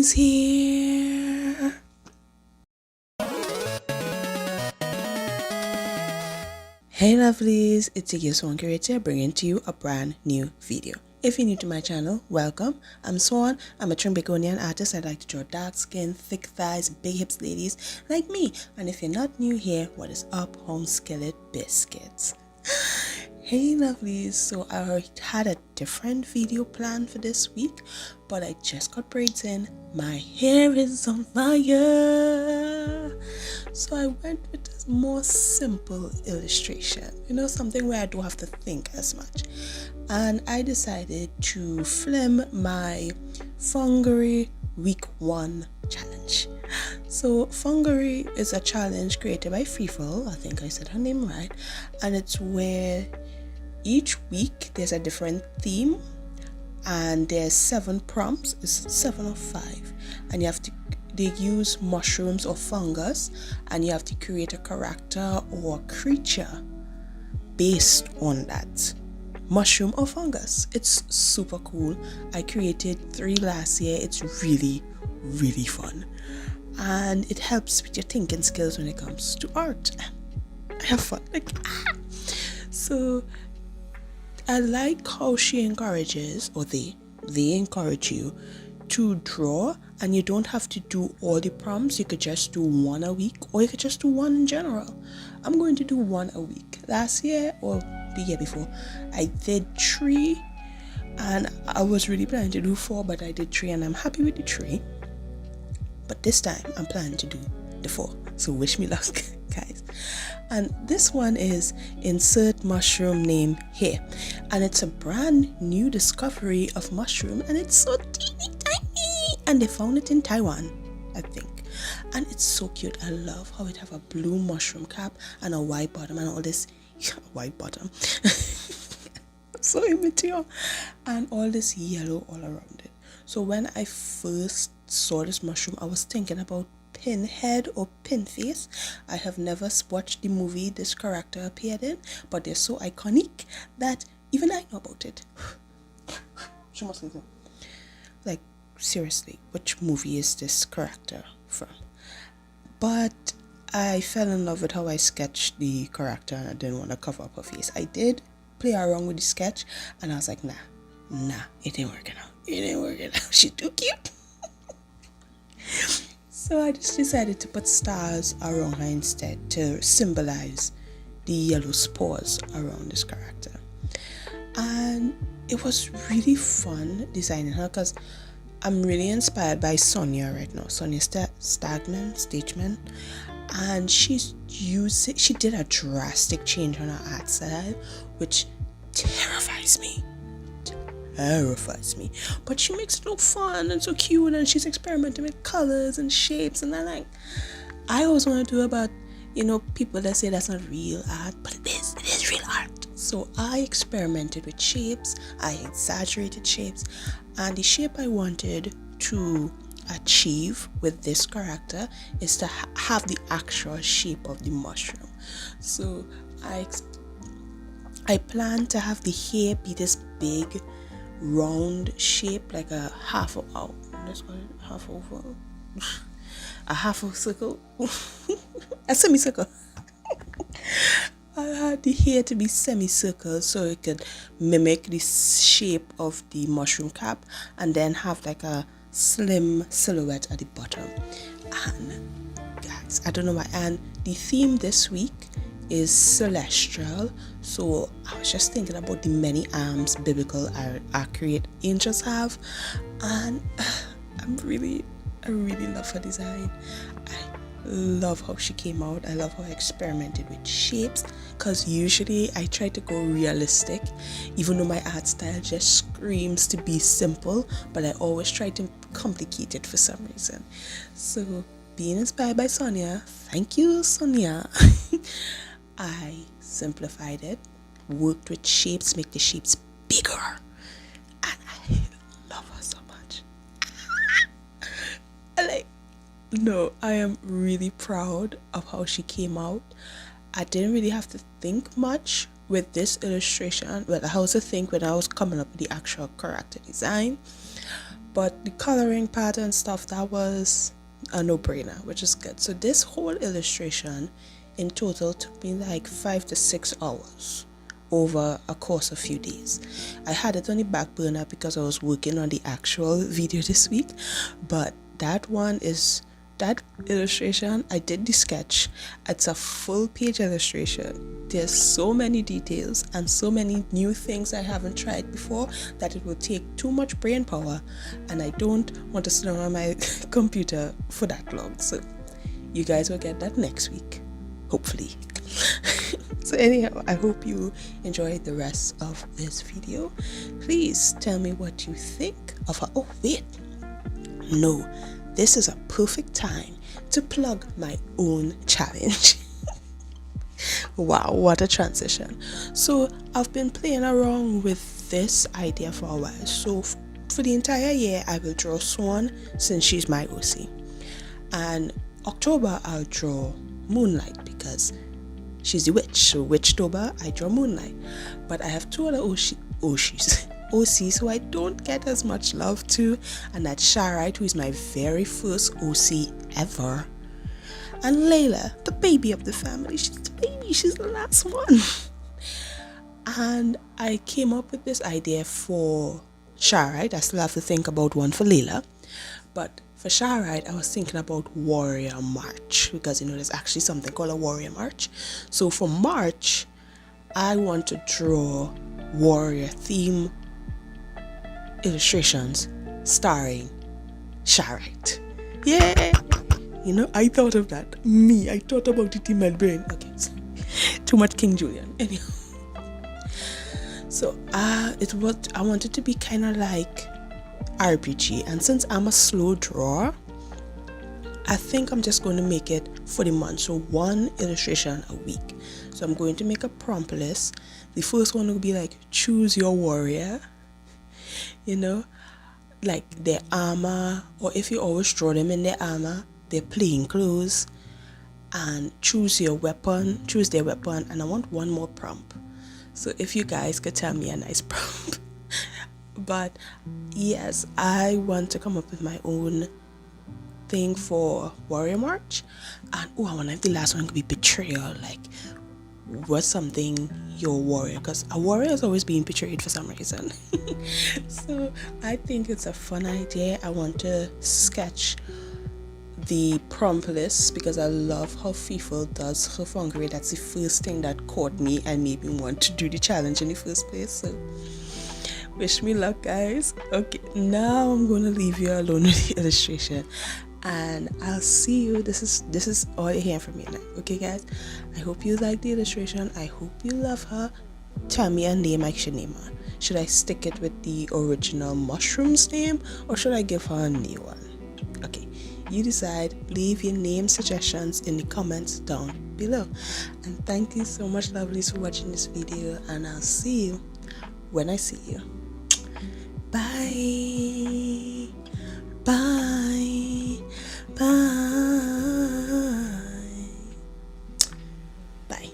Swan's here. Hey lovelies, it's your Swan creator bringing to you a brand new video. If you're new to my channel, welcome. I'm Swan. I'm a Trimbiconian artist. I like to draw dark skin, thick thighs, big hips ladies like me. And if you're not new here, what is up, home skillet biscuits? Hey lovelies, so I had a different video planned for this week, but I just got braids in. My hair is on fire. So I went with this more simple illustration, something where I don't have to think as much. And I decided to film my Funguary week 1 challenge. So Funguary is a challenge created by Freefall, I think I said her name right, and it's where each week there's a different theme and there's 7 prompts. It's 7 or 5, and they use mushrooms or fungus, and you have to create a character or a creature based on that mushroom or fungus. It's super cool. I created 3 last year. It's really fun, and it helps with your thinking skills when it comes to art. I have fun So I like how she encourages, or they encourage you to draw, and you don't have to do all the prompts. You could just do 1 a week, or you could just do 1 in general. I'm going to do 1 a week. Last year or the year before, I did 3, and I was really planning to do 4, but I did 3, and I'm happy with the 3. But this time I'm planning to do the 4. So wish me luck, guys. And this one is insert mushroom name here, and it's a brand new discovery of mushroom, and it's so teeny tiny, and they found it in Taiwan, I think, and it's so cute. I love how it have a blue mushroom cap and a white bottom and all this white bottom so immature, and all this yellow all around it. So when I first saw this mushroom, I was thinking about Pinhead or Pinface. I have never watched the movie this character appeared in, but they're so iconic that even I know about it. She must listen. Like, seriously, which movie is this character from? But I fell in love with how I sketched the character, and I didn't want to cover up her face. I did play around with the sketch, and I was like, nah, it ain't working out. She's too cute. So I just decided to put stars around her instead to symbolize the yellow spores around this character. And it was really fun designing her, because I'm really inspired by Sonia right now. Sonia Stageman. And she did a drastic change on her art style, which terrifies me, but she makes it look fun and so cute, and she's experimenting with colors and shapes, and I always want to do about people that say that's not real art, but it is real art. So I experimented with shapes, I exaggerated shapes, and the shape I wanted to achieve with this character is to have the actual shape of the mushroom. So I plan to have the hair be this big round shape, like a half oval, a half a circle, a semicircle. I had the hair to be semicircle so it could mimic the shape of the mushroom cap, and then have like a slim silhouette at the bottom. And guys, I don't know why, and the theme this week is celestial, so I was just thinking about the many arms biblical accurate angels have, and I really love her design. I love how she came out. I love how I experimented with shapes, because usually I try to go realistic, even though my art style just screams to be simple, but I always try to complicate it for some reason. So being inspired by Sonia, thank you Sonia, I simplified it, worked with shapes, make the shapes bigger, and I love her so much. I am really proud of how she came out. I didn't really have to think much with this illustration. Well, I also think when I was coming up with the actual character design, but the coloring pattern stuff, that was a no-brainer, which is good. So this whole illustration in total took me like 5 to 6 hours over a course of a few days. I had it on the back burner because I was working on the actual video this week, but that illustration, I did the sketch. It's a full page illustration. There's so many details and so many new things I haven't tried before that it will take too much brain power, and I don't want to sit down on my computer for that long. So you guys will get that next week, hopefully. So anyhow, I hope you enjoyed the rest of this video. Please tell me what you think of her. Oh wait, no, this is a perfect time to plug my own challenge. Wow, what a transition. So I've been playing around with this idea for a while. So for the entire year, I will draw Swan since she's my OC. And October, I'll draw Moonlight because she's the witch. So Witchtober, I draw Moonlight. But I have two other OCs who I don't get as much love to, and that's Sharite, who is my very first OC ever, and Layla, the baby of the family. She's the baby, she's the last one. And I came up with this idea for Sharite. I still have to think about one for Layla, but for Sharite, I was thinking about Warrior March, because there's actually something called a Warrior March. So for March, I want to draw warrior theme illustrations starring Sharite. Yeah, I thought of that. I thought about it in my brain. Okay, too much King Juliàn. Anyhow, so I wanted to be kind of like RPG, and since I'm a slow drawer, I think I'm just going to make it for the month, so one illustration a week. So I'm going to make a prompt list. The first one will be like, choose your warrior, like their armor, or if you always draw them in their armor, their plain clothes, and choose their weapon, and I want one more prompt. So if you guys could tell me a nice prompt. But yes, I want to come up with my own thing for Warrior March. And I wonder if the last one could be betrayal, like what's something your warrior, because a warrior is always being betrayed for some reason. So I think it's a fun idea. I want to sketch the prompt list because I love how FIFA does her Funguary. That's the first thing that caught me and made me want to do the challenge in the first place. So wish me luck, guys. Okay, now I'm gonna leave you alone with the illustration, and I'll see you. This is all you're hearing from me now. Okay, guys, I hope you like the illustration. I hope you love her. Tell me a name I should name her. Should I stick it with the original mushrooms name, or should I give her a new one? Okay, you decide. Leave your name suggestions in the comments down below. And thank you so much, lovelies, for watching this video, and I'll see you when I see you. Bye. Bye. Bye. Bye.